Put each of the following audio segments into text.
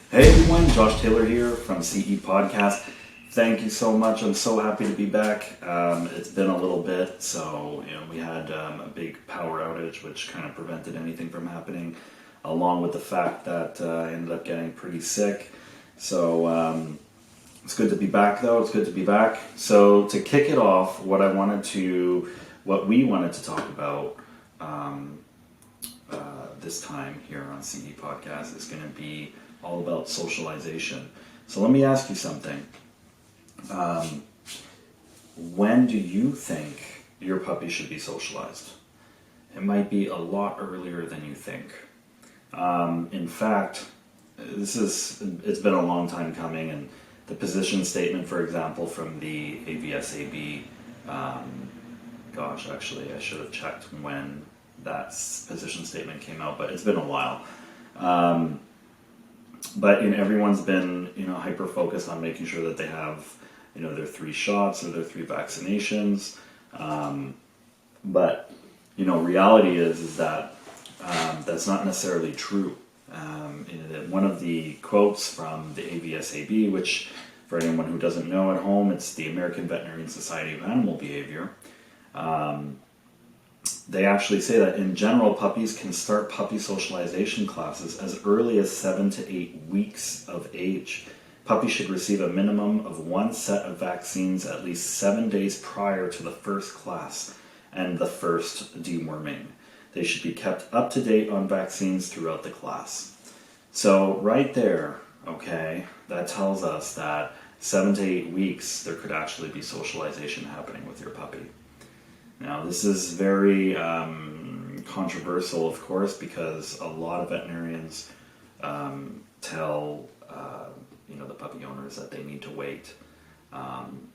Hey everyone, Josh Taylor here from CE Podcast. Thank you so much. I'm so happy to be back. It's been a little bit, so we had a big power outage, which kind of prevented anything from happening, along with the fact that I ended up getting pretty sick. So it's good to be back, though. It's good to be back. So to kick it off, what we wanted to talk about this time here on CE Podcast is going to be all about socialization. So let me ask you something. When do you think your puppy should be socialized? It might be a lot earlier than you think. In fact, it's been a long time coming, and the position statement, for example, from the AVSAB, actually I should have checked when that position statement came out, but it's been a while. But everyone's been hyper focused on making sure that they have their 3 shots or their 3 vaccinations. But reality is that that's not necessarily true. One of the quotes from the AVSAB, which for anyone who doesn't know at home, it's the American Veterinarian Society of Animal Behavior. They actually say that in general, puppies can start puppy socialization classes as early as 7 to 8 weeks of age. Puppies should receive a minimum of 1 set of vaccines at least 7 days prior to the first class and the first deworming. They should be kept up to date on vaccines throughout the class. So right there, okay, that tells us that 7 to 8 weeks there could actually be socialization happening with your puppy. Now, this is very controversial, of course, because a lot of veterinarians tell the puppy owners that they need to wait. And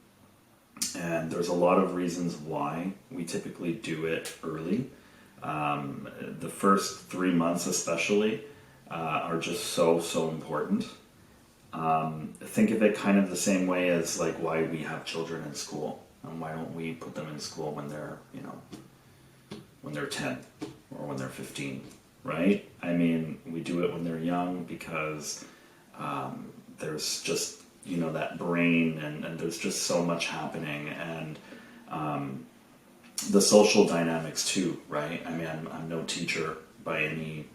there's a lot of reasons why we typically do it early. The first 3 months especially are just so important. Think of it kind of the same way as like why we have children in school. And why don't we put them in school when they're, when they're 10 or when they're 15, right? I mean, we do it when they're young because there's just, that brain and there's just so much happening, and the social dynamics too, right? I mean, I'm no teacher by any,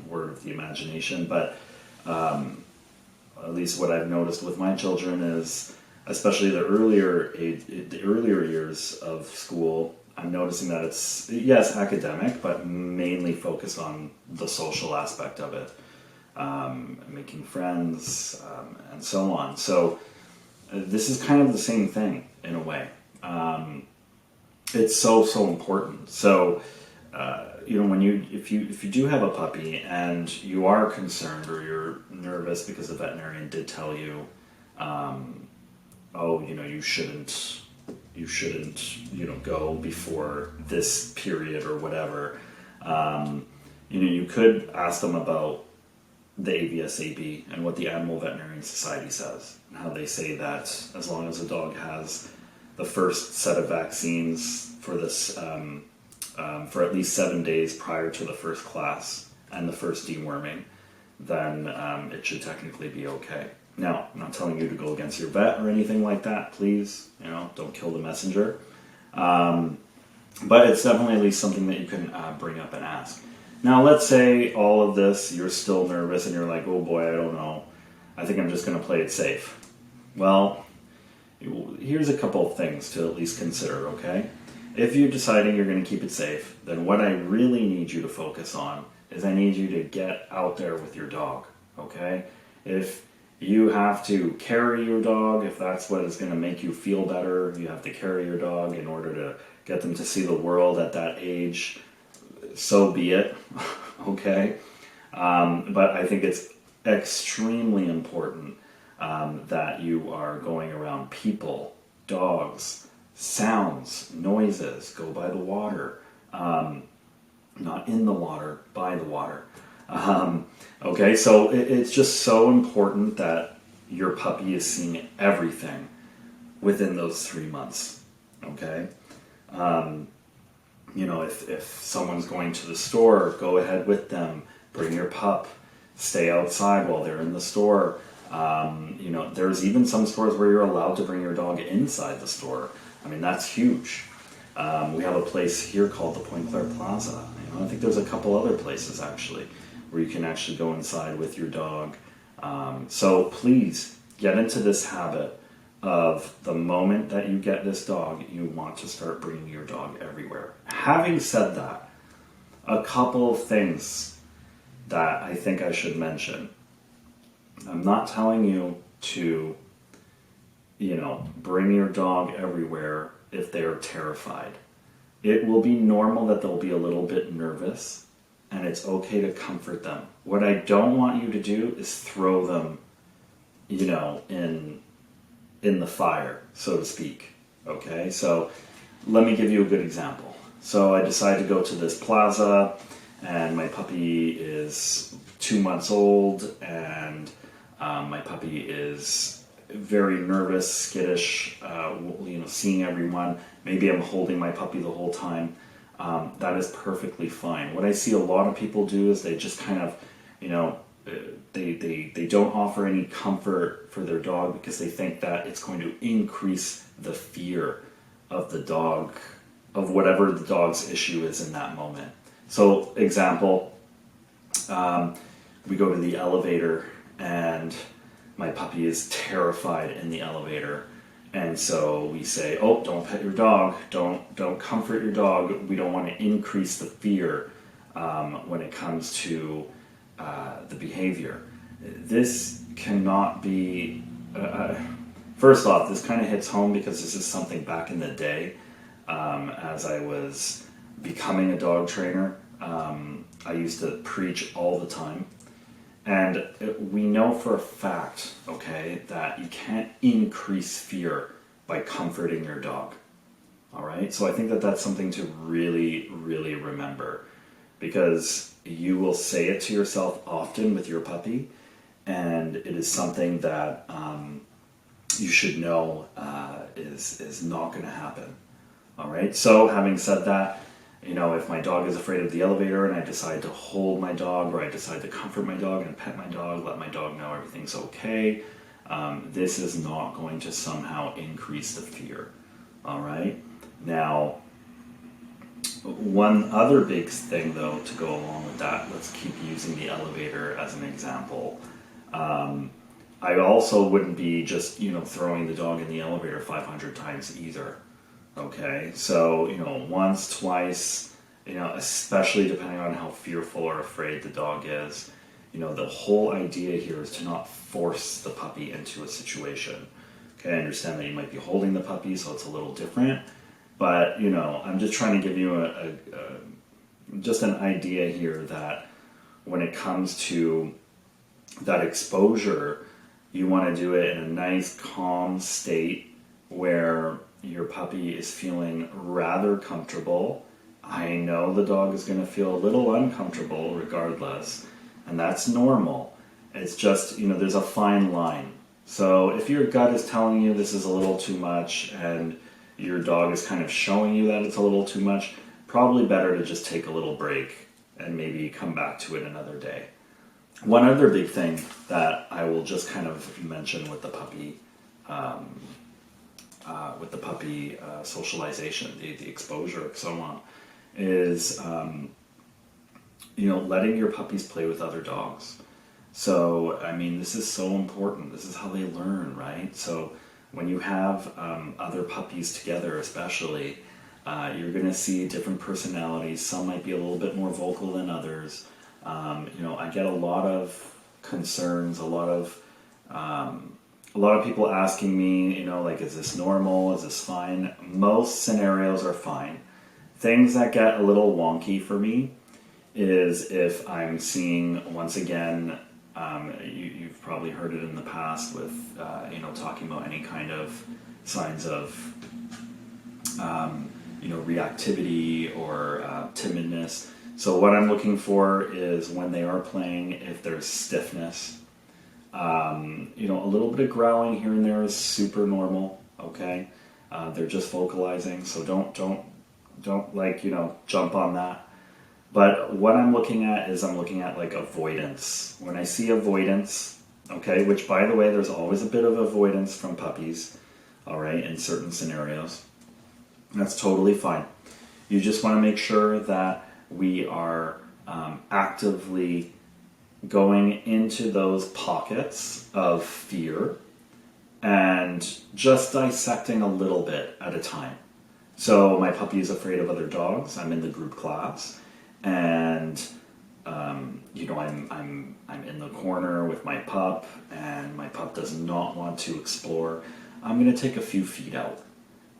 word of the imagination, but at least what I've noticed with my children is, especially the earlier years of school, I'm noticing that it's, yes, academic, but mainly focused on the social aspect of it, making friends, and so on. So this is kind of the same thing in a way. It's so important. So if you do have a puppy and you are concerned or you're nervous because the veterinarian did tell you, you shouldn't go before this period or whatever. You could ask them about the AVSAB and what the Animal Veterinarian Society says, and how they say that as long as a dog has the first set of vaccines for this, for at least 7 days prior to the first class and the first deworming, then it should technically be okay. Now, I'm not telling you to go against your vet or anything like that. Please, don't kill the messenger. But it's definitely at least something that you can bring up and ask. Now, let's say all of this, you're still nervous and you're like, oh boy, I don't know. I think I'm just going to play it safe. Well, here's a couple of things to at least consider, okay? If you're deciding you're going to keep it safe, then what I really need you to focus on is I need you to get out there with your dog, okay? If you have to carry your dog, if that's what is going to make you feel better, you have to carry your dog in order to get them to see the world at that age, so be it, okay? But I think it's extremely important that you are going around people, dogs, sounds, noises, go by the water, not in the water, by the water. Okay, so it's just so important that your puppy is seeing everything within those 3 months, okay? If someone's going to the store, go ahead with them, bring your pup, stay outside while they're in the store. There's even some stores where you're allowed to bring your dog inside the store. I mean, that's huge. We have a place here called the Point Claire Plaza. I think there's a couple other places actually where you can actually go inside with your dog. So please get into this habit of the moment that you get this dog, you want to start bringing your dog everywhere. Having said that, a couple of things that I think I should mention. I'm not telling you to, bring your dog everywhere if they're terrified. It will be normal that they'll be a little bit nervous, and it's okay to comfort them. What I don't want you to do is throw them, in the fire, so to speak. Okay, so let me give you a good example. So I decided to go to this plaza, and my puppy is 2 months old, and my puppy is very nervous, skittish, seeing everyone. Maybe I'm holding my puppy the whole time. That is perfectly fine. What I see a lot of people do is they just kind of, they don't offer any comfort for their dog because they think that it's going to increase the fear of the dog, of whatever the dog's issue is in that moment. So, example, we go to the elevator and my puppy is terrified in the elevator. And so we say, oh, don't pet your dog, don't comfort your dog. We don't want to increase the fear when it comes to the behavior. This cannot be, first off, this kind of hits home because this is something back in the day as I was becoming a dog trainer. I used to preach all the time. And we know for a fact, okay, that you can't increase fear by comforting your dog. All right? So I think that that's something to really, really remember, because you will say it to yourself often with your puppy, and it is something that you should know is not going to happen. All right? So having said that, if my dog is afraid of the elevator and I decide to hold my dog, or I decide to comfort my dog and pet my dog, let my dog know everything's okay, this is not going to somehow increase the fear. All right? Now, one other big thing, though, to go along with that, let's keep using the elevator as an example. I also wouldn't be just, throwing the dog in the elevator 500 times either. Okay, so, once, twice, especially depending on how fearful or afraid the dog is, the whole idea here is to not force the puppy into a situation. Okay, I understand that you might be holding the puppy, so it's a little different, but, I'm just trying to give you just an idea here that when it comes to that exposure, you want to do it in a nice, calm state where your puppy is feeling rather comfortable. I know the dog is going to feel a little uncomfortable regardless, and that's normal. It's just, there's a fine line. So if your gut is telling you this is a little too much and your dog is kind of showing you that it's a little too much, probably better to just take a little break and maybe come back to it another day. One other big thing that I will just kind of mention with the puppy socialization, the exposure, so on, is letting your puppies play with other dogs. So this is so important. This is how they learn, right? So when you have other puppies together, especially, you're going to see different personalities. Some might be a little bit more vocal than others. I get a lot of concerns, a lot of people asking me, is this normal? Is this fine? Most scenarios are fine. Things that get a little wonky for me is if I'm seeing, once again, you've probably heard it in the past with, talking about any kind of signs of, reactivity or timidness. So what I'm looking for is when they are playing, if there's stiffness, a little bit of growling here and there is super normal. Okay, they're just vocalizing, so don't jump on that. But what I'm looking at is I'm looking at like avoidance. When I see avoidance, okay, which by the way, there's always a bit of avoidance from puppies, all right, in certain scenarios. That's totally fine. You just want to make sure that we are actively going into those pockets of fear and just dissecting a little bit at a time. So my puppy is afraid of other dogs. I'm in the group class, and I'm in the corner with my pup, and my pup does not want to explore. I'm going to take a few feet out.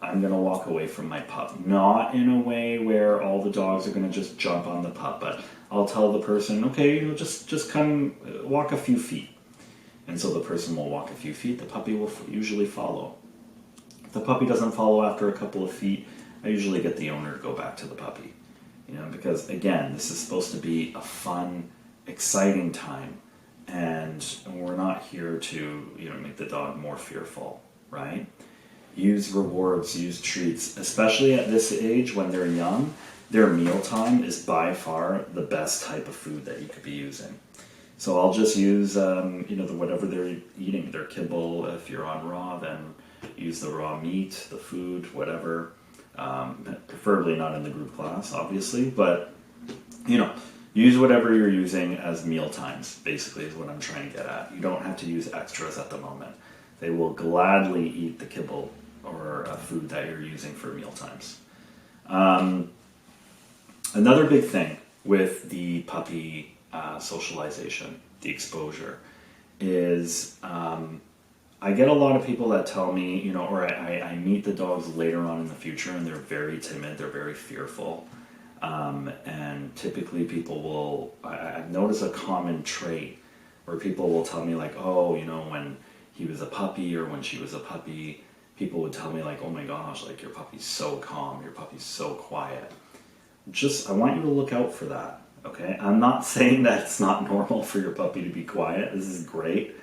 I'm going to walk away from my pup, not in a way where all the dogs are going to just jump on the pup, but I'll tell the person, okay, just come walk a few feet. And so the person will walk a few feet, the puppy will usually follow. If the puppy doesn't follow after a couple of feet, I usually get the owner to go back to the puppy. Because again, this is supposed to be a fun, exciting time, and we're not here to make the dog more fearful, right? Use rewards, use treats, especially at this age when they're young. Their mealtime is by far the best type of food that you could be using. So I'll just use whatever they're eating, their kibble. If you're on raw, then use the raw meat, the food, whatever. Preferably not in the group class, obviously, but use whatever you're using as meal times, basically, is what I'm trying to get at. You don't have to use extras at the moment. They will gladly eat the kibble or food that you're using for meal times. Another big thing with the puppy socialization, the exposure, is I get a lot of people that tell me, or I meet the dogs later on in the future, and they're very timid, they're very fearful. And typically people will, I've noticed a common trait where people will tell me like, oh, when he was a puppy or when she was a puppy, people would tell me like, oh my gosh, like your puppy's so calm, your puppy's so quiet. I want you to look out for that, okay? I'm not saying that it's not normal for your puppy to be quiet. This is great.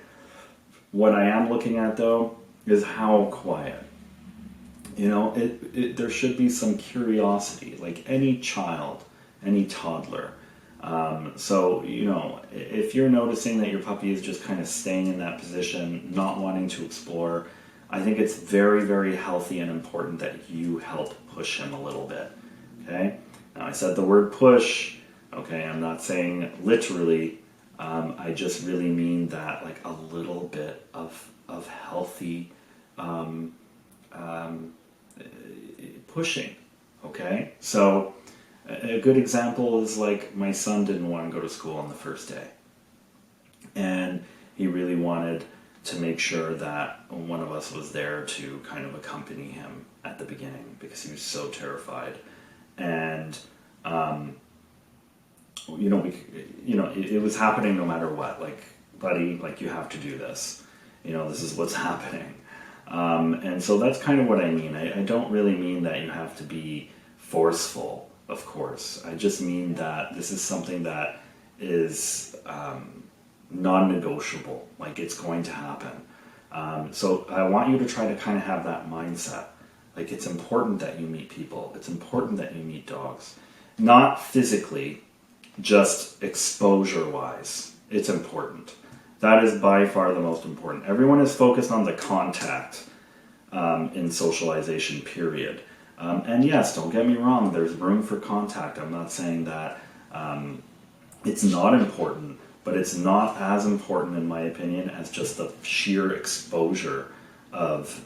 What I am looking at though is how quiet. There should be some curiosity, like any child, any toddler. So if you're noticing that your puppy is just kind of staying in that position, not wanting to explore, I think it's very, very healthy and important that you help push him a little bit, okay? Now I said the word push, okay, I'm not saying literally, I just really mean that like a little bit of healthy pushing, okay? So a good example is like my son didn't want to go to school on the first day, and he really wanted to make sure that one of us was there to kind of accompany him at the beginning because he was so terrified. And it was happening no matter what. Like, buddy, like you have to do this. This is what's happening. And so that's kind of what I mean. I don't really mean that you have to be forceful, of course. I just mean that this is something that is non-negotiable. Like it's going to happen. So I want you to try to kind of have that mindset. Like it's important that you meet people. It's important that you meet dogs. Not physically, just exposure-wise. It's important. That is by far the most important. Everyone is focused on the contact in socialization, period. And yes, don't get me wrong, there's room for contact. I'm not saying that it's not important, but it's not as important, in my opinion, as just the sheer exposure of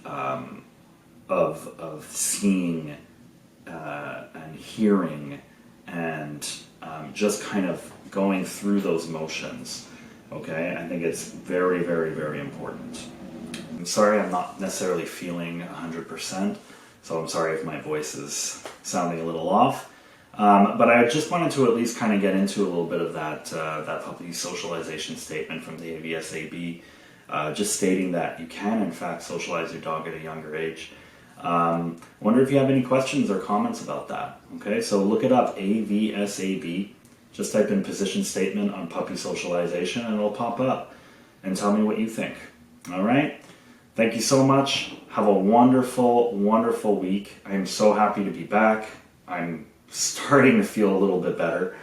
seeing and hearing and just kind of going through those motions. Okay, I think it's very, very, very important. I'm sorry I'm not necessarily feeling 100%, so I'm sorry if my voice is sounding a little off. But I just wanted to at least kind of get into a little bit of that puppy socialization statement from the AVSAB, just stating that you can in fact socialize your dog at a younger age. Wonder if you have any questions or comments about that. Okay, so look it up, AVSAB. Just type in position statement on puppy socialization and it'll pop up. And tell me what you think. All right? Thank you so much. Have a wonderful, wonderful week. I am so happy to be back. I'm starting to feel a little bit better.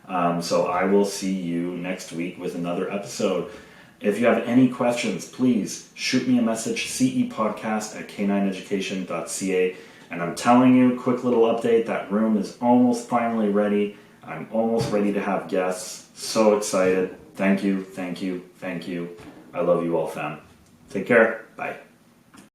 So I will see you next week with another episode. If you have any questions, please shoot me a message, cepodcast@k9education.ca. And I'm telling you, quick little update, that room is almost finally ready. I'm almost ready to have guests. So excited. Thank you, thank you, thank you. I love you all, fam. Take care. Bye.